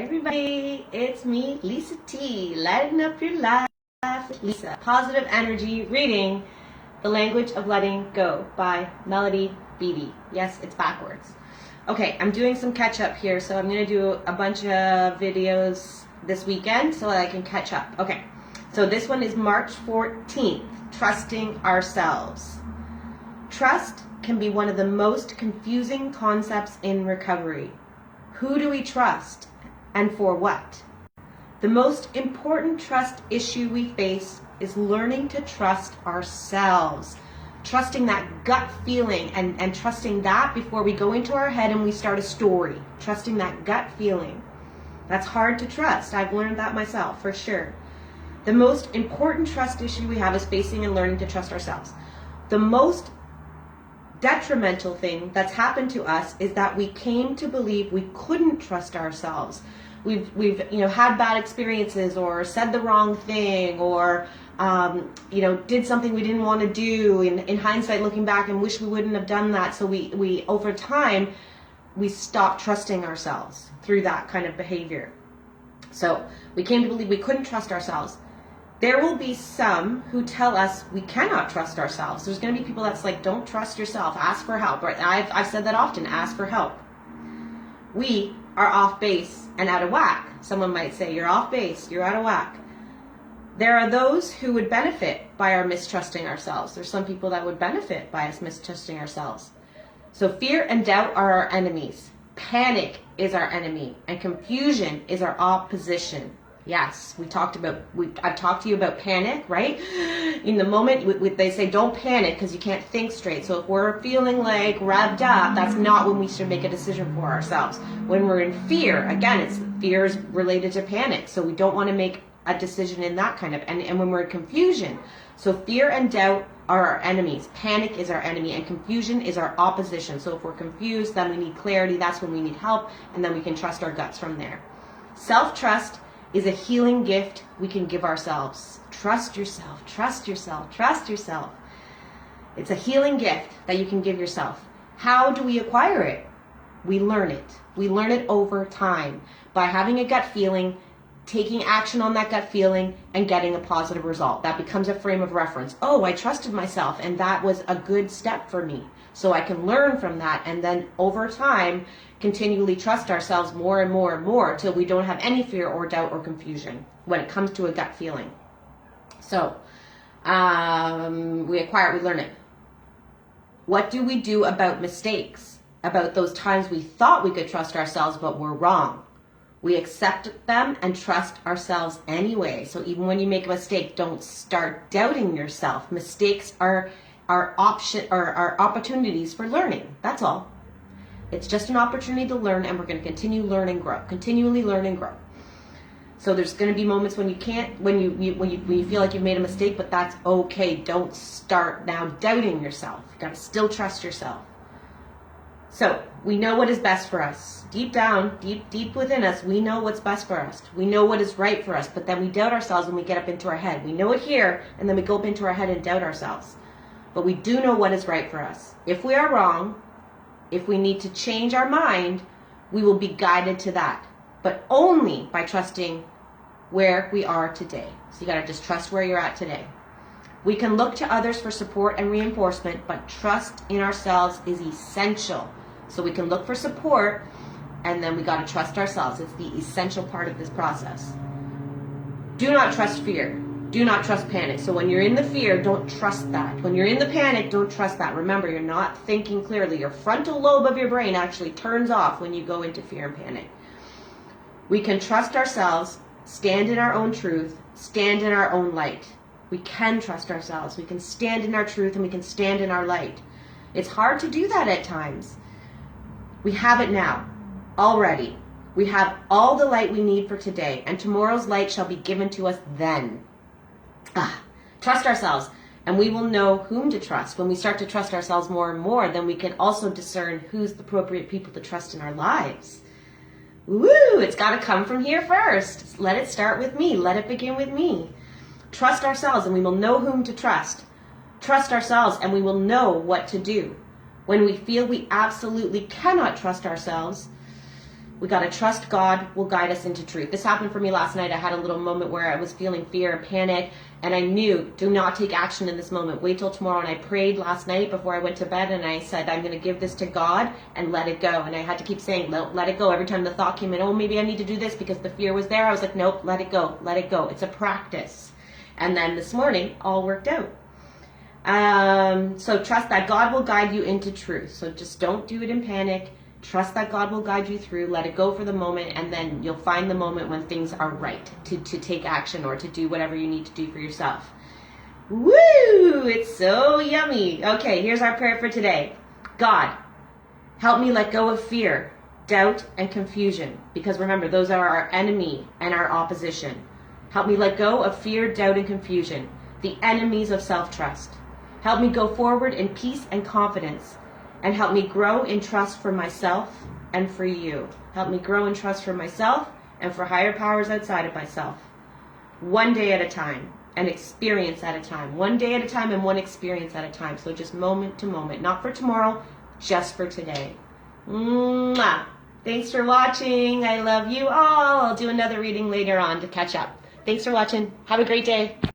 everybody, it's me, LisaT, lighting up your life with Lisa. Positive Energy reading The Language of Letting Go by Beattie. Yes, it's backwards. Okay, I'm doing some catch up here, so I'm going to do a bunch of videos this weekend so that I can catch up. Okay, so this one is March 14th, Trusting Ourselves. Trust can be one of the most confusing concepts in recovery. Who do we trust and for what? The most important trust issue we face is learning to trust ourselves. Trusting that gut feeling and trusting that before we go into our head and we start a story. Trusting that gut feeling. That's hard to trust. I've learned that myself, for sure. The most important trust issue we have is facing and learning to trust ourselves. The most detrimental thing that's happened to us is that we came to believe we couldn't trust ourselves. We've had bad experiences or said the wrong thing or did something we didn't want to do in hindsight, looking back, and wish we wouldn't have done that. So we over time we stopped trusting ourselves through that kind of behavior. So we came to believe we couldn't trust ourselves. There will be some who tell us we cannot trust ourselves. There's going to be people that's like, don't trust yourself, ask for help. Right? I've said that often, ask for help. We are off base and out of whack. Someone might say, you're off base, you're out of whack. There are those who would benefit by our mistrusting ourselves. There's some people that would benefit by us mistrusting ourselves. So fear and doubt are our enemies. Panic is our enemy, and confusion is our opposition. Yes, I've talked to you about panic, right? In the moment, they say don't panic because you can't think straight. So if we're feeling like revved up, that's not when we should make a decision for ourselves. When we're in fear, again, fear is related to panic. So we don't want to make a decision in that kind of, and when we're in confusion. So fear and doubt are our enemies. Panic is our enemy, and confusion is our opposition. So if we're confused, then we need clarity. That's when we need help, and then we can trust our guts from there. Self-trust is a healing gift we can give ourselves. Trust yourself, trust yourself, trust yourself. It's a healing gift that you can give yourself. How do we acquire it? We learn it. We learn it over time by having a gut feeling, taking action on that gut feeling, and getting a positive result. That becomes a frame of reference. Oh, I trusted myself, and that was a good step for me. So I can learn from that, and then over time, continually trust ourselves more and more and more till we don't have any fear or doubt or confusion when it comes to a gut feeling. So we acquire it, we learn it. What do we do about mistakes? About those times we thought we could trust ourselves but were wrong? We accept them and trust ourselves anyway. So even when you make a mistake, don't start doubting yourself. Mistakes are opportunities for learning. That's all. It's just an opportunity to learn, and we're going to continue learn and grow. Continually learn and grow. So there's going to be moments when you can't, when you feel like you've made a mistake, but that's okay. Don't start now doubting yourself. You got to still trust yourself. So we know what is best for us. Deep down, deep within us, we know what's best for us. We know what is right for us, but then we doubt ourselves when we get up into our head. We know it here, and then we go up into our head and doubt ourselves. But we do know what is right for us. If we are wrong, if we need to change our mind, we will be guided to that, but only by trusting where we are today. So you got to just trust where you're at today. We can look to others for support and reinforcement, but trust in ourselves is essential. So we can look for support, and then we got to trust ourselves. It's the essential part of this process. Do not trust fear. Do not trust panic. So when you're in the fear, don't trust that. When you're in the panic, don't trust that. Remember, you're not thinking clearly. Your frontal lobe of your brain actually turns off when you go into fear and panic. We can trust ourselves, stand in our own truth, stand in our own light. We can trust ourselves. We can stand in our truth, and we can stand in our light. It's hard to do that at times. We have it now, already. We have all the light we need for today, and tomorrow's light shall be given to us then. Trust ourselves, and we will know whom to trust. When we start to trust ourselves more and more, then we can also discern who's the appropriate people to trust in our lives. Woo! It's got to come from here first. Let it start with me. Let it begin with me. Trust ourselves, and we will know whom to trust. Trust ourselves, and we will know what to do. When we feel we absolutely cannot trust ourselves, We got to trust God will guide us into truth. This happened for me last night. I had a little moment where I was feeling fear and panic, and I knew, do not take action in this moment. Wait till tomorrow. And I prayed last night before I went to bed, and I said, I'm going to give this to God and let it go. And I had to keep saying, let it go. Every time the thought came in, oh, maybe I need to do this because the fear was there. I was like, nope, let it go. Let it go. It's a practice. And then this morning, all worked out. So trust that God will guide you into truth. So just don't do it in panic. Trust that God will guide you through. Let it go for the moment, and then you'll find the moment when things are right to take action or to do whatever you need to do for yourself. Woo! It's so yummy. Okay, here's our prayer for today. God, help me let go of fear, doubt, and confusion. Because remember, those are our enemy and our opposition. Help me let go of fear, doubt, and confusion, the enemies of self-trust. Help me go forward in peace and confidence. And help me grow in trust for myself and for you. Help me grow in trust for myself and for higher powers outside of myself. One day at a time, an experience at a time. One day at a time and one experience at a time. So just moment to moment. Not for tomorrow, just for today. Mwah. Thanks for watching. I love you all. I'll do another reading later on to catch up. Thanks for watching. Have a great day.